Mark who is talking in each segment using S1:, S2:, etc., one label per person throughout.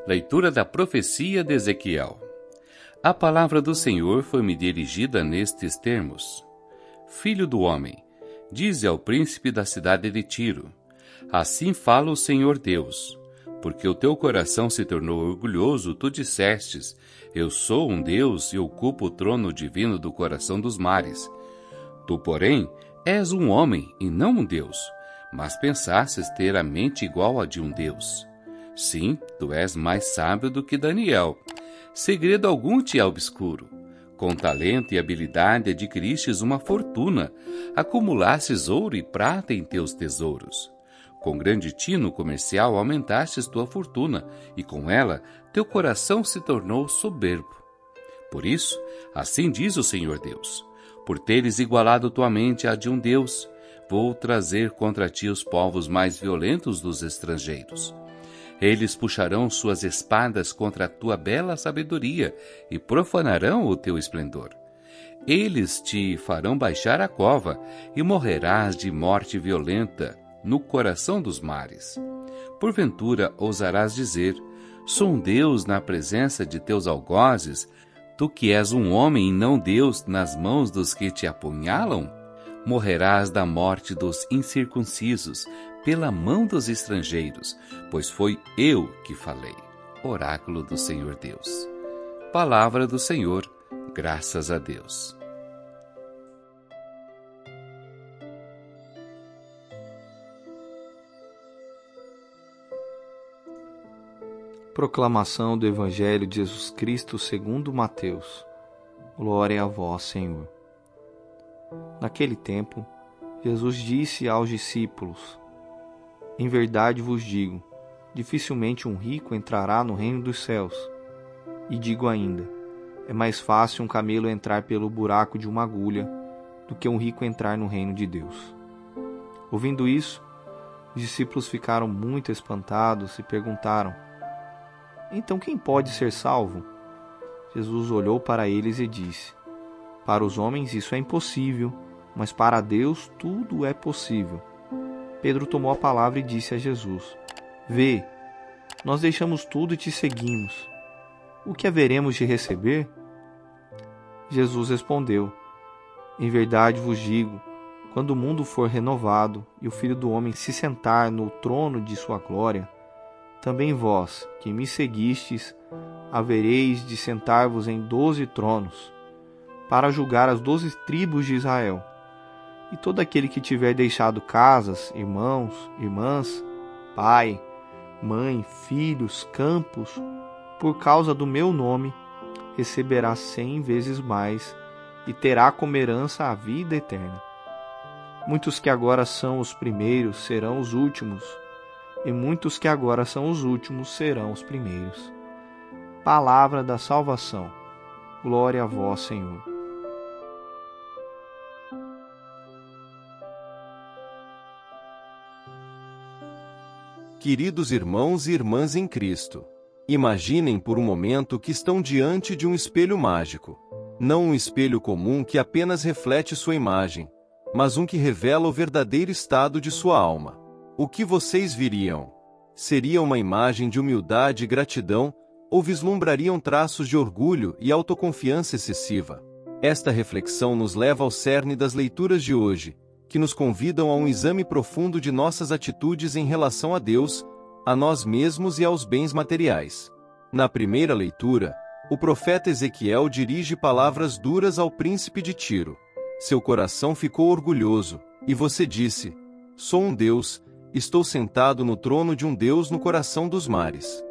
S1: Leitura da profecia de Ezequiel. A palavra do Senhor foi-me dirigida nestes termos: Filho do homem, dize ao príncipe da cidade de Tiro: assim fala o Senhor Deus. Porque o teu coração se tornou orgulhoso, tu dissestes: eu sou um Deus e ocupo o trono divino do coração dos mares. Tu, porém, és um homem e não um Deus, mas pensastes ter a mente igual a de um Deus. Sim, tu és mais sábio do que Daniel. Segredo algum te é obscuro. Com talento e habilidade adquiristes uma fortuna, acumulastes ouro e prata em teus tesouros. Com grande tino comercial aumentastes tua fortuna, e com ela teu coração se tornou soberbo. Por isso, assim diz o Senhor Deus: por teres igualado tua mente à de um Deus, vou trazer contra ti os povos mais violentos dos estrangeiros. Eles puxarão suas espadas contra a tua bela sabedoria e profanarão o teu esplendor. Eles te farão baixar a cova e morrerás de morte violenta no coração dos mares. Porventura ousarás dizer: sou um Deus na presença de teus algozes, tu que és um homem e não Deus nas mãos dos que te apunhalam? Morrerás da morte dos incircuncisos, pela mão dos estrangeiros, pois foi eu que falei. Oráculo do Senhor Deus. Palavra do Senhor, graças a Deus.
S2: Proclamação do Evangelho de Jesus Cristo segundo Mateus. Glória a vós, Senhor. Naquele tempo, Jesus disse aos discípulos: em verdade vos digo, dificilmente um rico entrará no reino dos céus. E digo ainda, é mais fácil um camelo entrar pelo buraco de uma agulha do que um rico entrar no reino de Deus. Ouvindo isso, os discípulos ficaram muito espantados e perguntaram: então quem pode ser salvo? Jesus olhou para eles e disse: para os homens isso é impossível, mas para Deus tudo é possível. Pedro tomou a palavra e disse a Jesus: vê, nós deixamos tudo e te seguimos. O que haveremos de receber? Jesus respondeu: em verdade vos digo, quando o mundo for renovado e o Filho do Homem se sentar no trono de sua glória, também vós, que me seguistes, havereis de sentar-vos em 12 tronos, para julgar as 12 tribos de Israel. E todo aquele que tiver deixado casas, irmãos, irmãs, pai, mãe, filhos, campos, por causa do meu nome, receberá 100 vezes mais e terá como herança a vida eterna. Muitos que agora são os primeiros serão os últimos, e muitos que agora são os últimos serão os primeiros. Palavra da salvação. Glória a vós, Senhor.
S3: Queridos irmãos e irmãs em Cristo, imaginem por um momento que estão diante de um espelho mágico. Não um espelho comum que apenas reflete sua imagem, mas um que revela o verdadeiro estado de sua alma. O que vocês viriam? Seria uma imagem de humildade e gratidão, ou vislumbrariam traços de orgulho e autoconfiança excessiva? Esta reflexão nos leva ao cerne das leituras de hoje, que nos convidam a um exame profundo de nossas atitudes em relação a Deus, a nós mesmos e aos bens materiais. Na primeira leitura, o profeta Ezequiel dirige palavras duras ao príncipe de Tiro. Seu coração ficou orgulhoso, e você disse: sou um Deus, estou sentado no trono de um Deus no coração dos mares.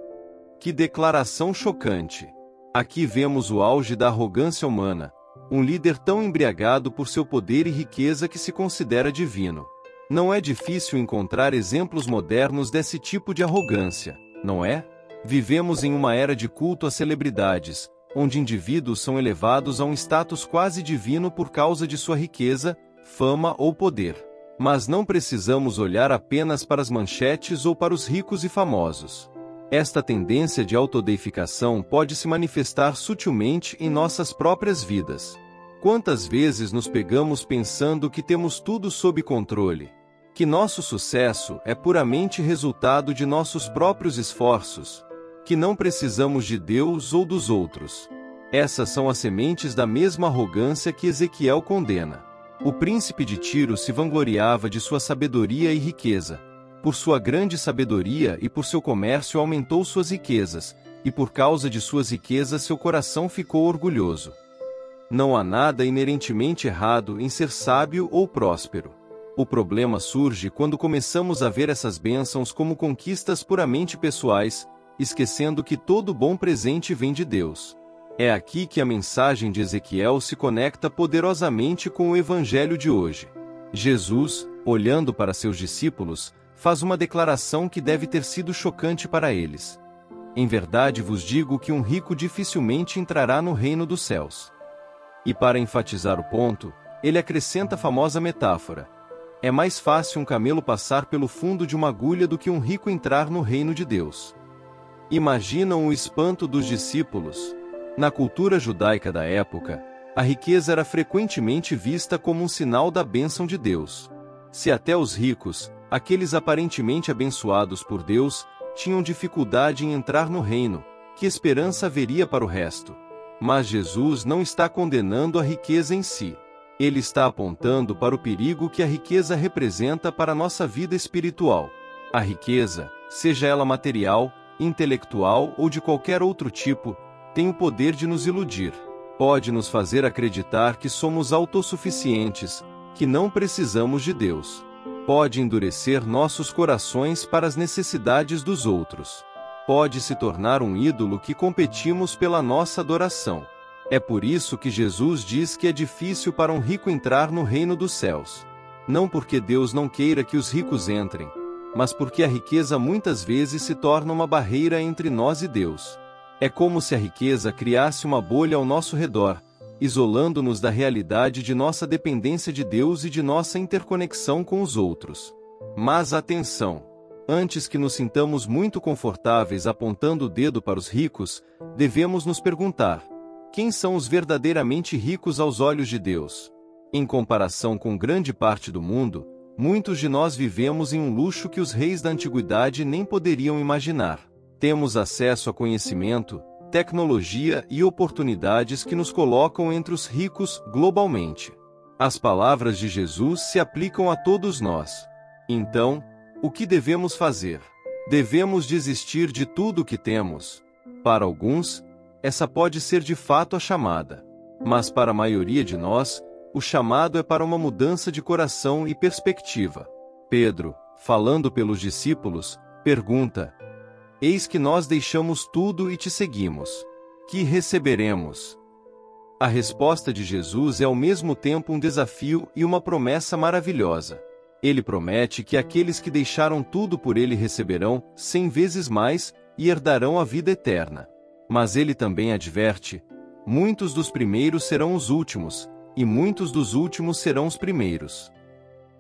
S3: Que declaração chocante! Aqui vemos o auge da arrogância humana, um líder tão embriagado por seu poder e riqueza que se considera divino. Não é difícil encontrar exemplos modernos desse tipo de arrogância, não é? Vivemos em uma era de culto às celebridades, onde indivíduos são elevados a um status quase divino por causa de sua riqueza, fama ou poder. Mas não precisamos olhar apenas para as manchetes ou para os ricos e famosos. Esta tendência de autodeificação pode se manifestar sutilmente em nossas próprias vidas. Quantas vezes nos pegamos pensando que temos tudo sob controle? Que nosso sucesso é puramente resultado de nossos próprios esforços? que não precisamos de Deus ou dos outros. Essas são as sementes da mesma arrogância que Ezequiel condena. O príncipe de Tiro se vangloriava de sua sabedoria e riqueza. Por sua grande sabedoria e por seu comércio aumentou suas riquezas, e por causa de suas riquezas seu coração ficou orgulhoso. Não há nada inerentemente errado em ser sábio ou próspero. O problema surge quando começamos a ver essas bênçãos como conquistas puramente pessoais, esquecendo que todo bom presente vem de Deus. É aqui que a mensagem de Ezequiel se conecta poderosamente com o evangelho de hoje. Jesus, olhando para seus discípulos, faz uma declaração que deve ter sido chocante para eles. Em verdade vos digo que um rico dificilmente entrará no reino dos céus. E para enfatizar o ponto, ele acrescenta a famosa metáfora. É mais fácil um camelo passar pelo fundo de uma agulha do que um rico entrar no reino de Deus. Imaginam o espanto dos discípulos. Na cultura judaica da época, a riqueza era frequentemente vista como um sinal da bênção de Deus. Se até os ricos, aqueles aparentemente abençoados por Deus, tinham dificuldade em entrar no reino, que esperança haveria para o resto? Mas Jesus não está condenando a riqueza em si. Ele está apontando para o perigo que a riqueza representa para a nossa vida espiritual. A riqueza, seja ela material, intelectual ou de qualquer outro tipo, tem o poder de nos iludir. Pode nos fazer acreditar que somos autossuficientes, que não precisamos de Deus. Pode endurecer nossos corações para as necessidades dos outros. Pode se tornar um ídolo que competimos pela nossa adoração. É por isso que Jesus diz que é difícil para um rico entrar no reino dos céus. Não porque Deus não queira que os ricos entrem, mas porque a riqueza muitas vezes se torna uma barreira entre nós e Deus. É como se a riqueza criasse uma bolha ao nosso redor, isolando-nos da realidade de nossa dependência de Deus e de nossa interconexão com os outros. Mas atenção! Antes que nos sintamos muito confortáveis apontando o dedo para os ricos, devemos nos perguntar: quem são os verdadeiramente ricos aos olhos de Deus? Em comparação com grande parte do mundo, muitos de nós vivemos em um luxo que os reis da antiguidade nem poderiam imaginar. Temos acesso a conhecimento, tecnologia e oportunidades que nos colocam entre os ricos globalmente. As palavras de Jesus se aplicam a todos nós. Então, o que devemos fazer? Devemos desistir de tudo o que temos. Para alguns, essa pode ser de fato a chamada. Mas para a maioria de nós, o chamado é para uma mudança de coração e perspectiva. Pedro, falando pelos discípulos, pergunta: eis que nós deixamos tudo e te seguimos. Que receberemos? A resposta de Jesus é ao mesmo tempo um desafio e uma promessa maravilhosa. Ele promete que aqueles que deixaram tudo por ele receberão 100 vezes mais e herdarão a vida eterna. Mas ele também adverte: muitos dos primeiros serão os últimos, e muitos dos últimos serão os primeiros.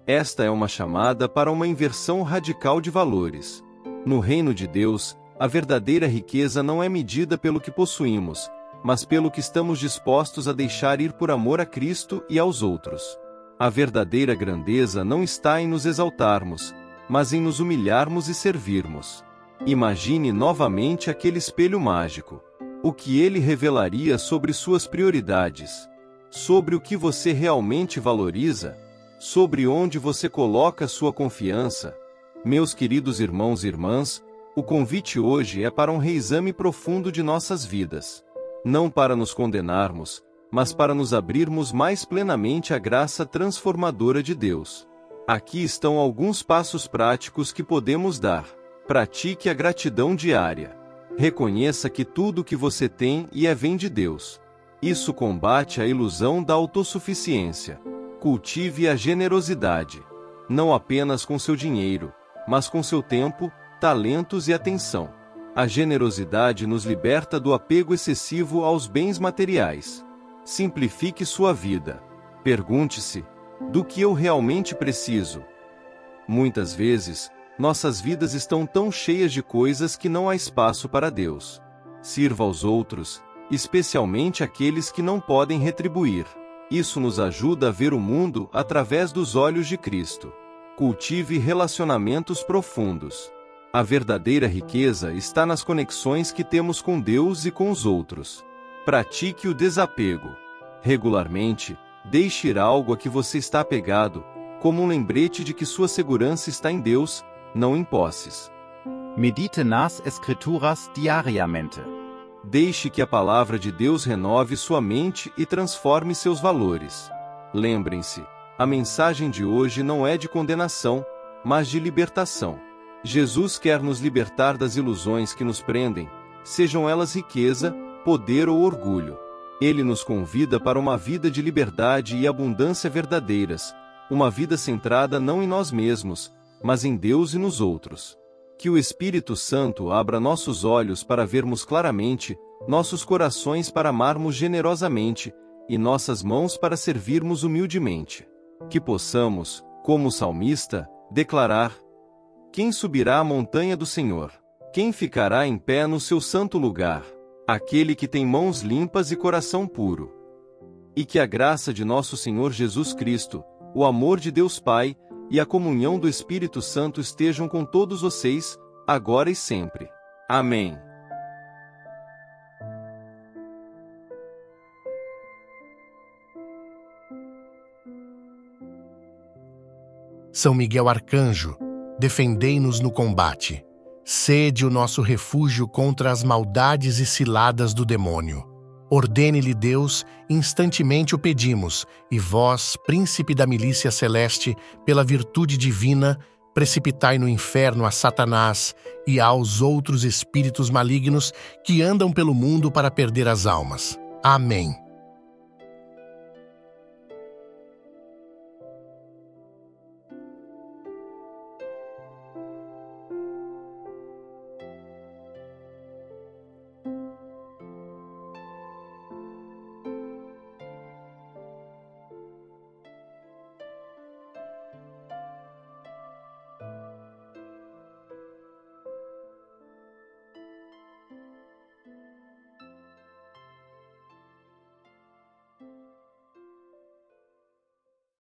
S3: Esta é uma chamada para uma inversão radical de valores. No reino de Deus, a verdadeira riqueza não é medida pelo que possuímos, mas pelo que estamos dispostos a deixar ir por amor a Cristo e aos outros. A verdadeira grandeza não está em nos exaltarmos, mas em nos humilharmos e servirmos. Imagine novamente aquele espelho mágico. O que ele revelaria sobre suas prioridades? Sobre o que você realmente valoriza? Sobre onde você coloca sua confiança? Meus queridos irmãos e irmãs, o convite hoje é para um reexame profundo de nossas vidas. Não para nos condenarmos, mas para nos abrirmos mais plenamente à graça transformadora de Deus. Aqui estão alguns passos práticos que podemos dar. Pratique a gratidão diária. Reconheça que tudo o que você tem vem de Deus. Isso combate a ilusão da autossuficiência. Cultive a generosidade. Não apenas com seu dinheiro, mas com seu tempo, talentos e atenção. A generosidade nos liberta do apego excessivo aos bens materiais. Simplifique sua vida. Pergunte-se: do que eu realmente preciso? Muitas vezes, nossas vidas estão tão cheias de coisas que não há espaço para Deus. Sirva aos outros, especialmente aqueles que não podem retribuir. Isso nos ajuda a ver o mundo através dos olhos de Cristo. Cultive relacionamentos profundos. A verdadeira riqueza está nas conexões que temos com Deus e com os outros. Pratique o desapego. Regularmente, deixe ir algo a que você está apegado, como um lembrete de que sua segurança está em Deus, não em posses.
S4: Medite nas Escrituras diariamente.
S3: Deixe que a palavra de Deus renove sua mente e transforme seus valores. Lembrem-se, a mensagem de hoje não é de condenação, mas de libertação. Jesus quer nos libertar das ilusões que nos prendem, sejam elas riqueza, poder ou orgulho. Ele nos convida para uma vida de liberdade e abundância verdadeiras, uma vida centrada não em nós mesmos, mas em Deus e nos outros. Que o Espírito Santo abra nossos olhos para vermos claramente, nossos corações para amarmos generosamente, e nossas mãos para servirmos humildemente. Que possamos, como o salmista, declarar: quem subirá à montanha do Senhor? Quem ficará em pé no seu santo lugar? Aquele que tem mãos limpas e coração puro. E que a graça de nosso Senhor Jesus Cristo, o amor de Deus Pai, e a comunhão do Espírito Santo estejam com todos vocês, agora e sempre. Amém.
S5: São Miguel Arcanjo, defendei-nos no combate. Sede o nosso refúgio contra as maldades e ciladas do demônio. Ordene-lhe Deus, instantemente o pedimos, e vós, príncipe da milícia celeste, pela virtude divina, precipitai no inferno a Satanás e aos outros espíritos malignos que andam pelo mundo para perder as almas. Amém.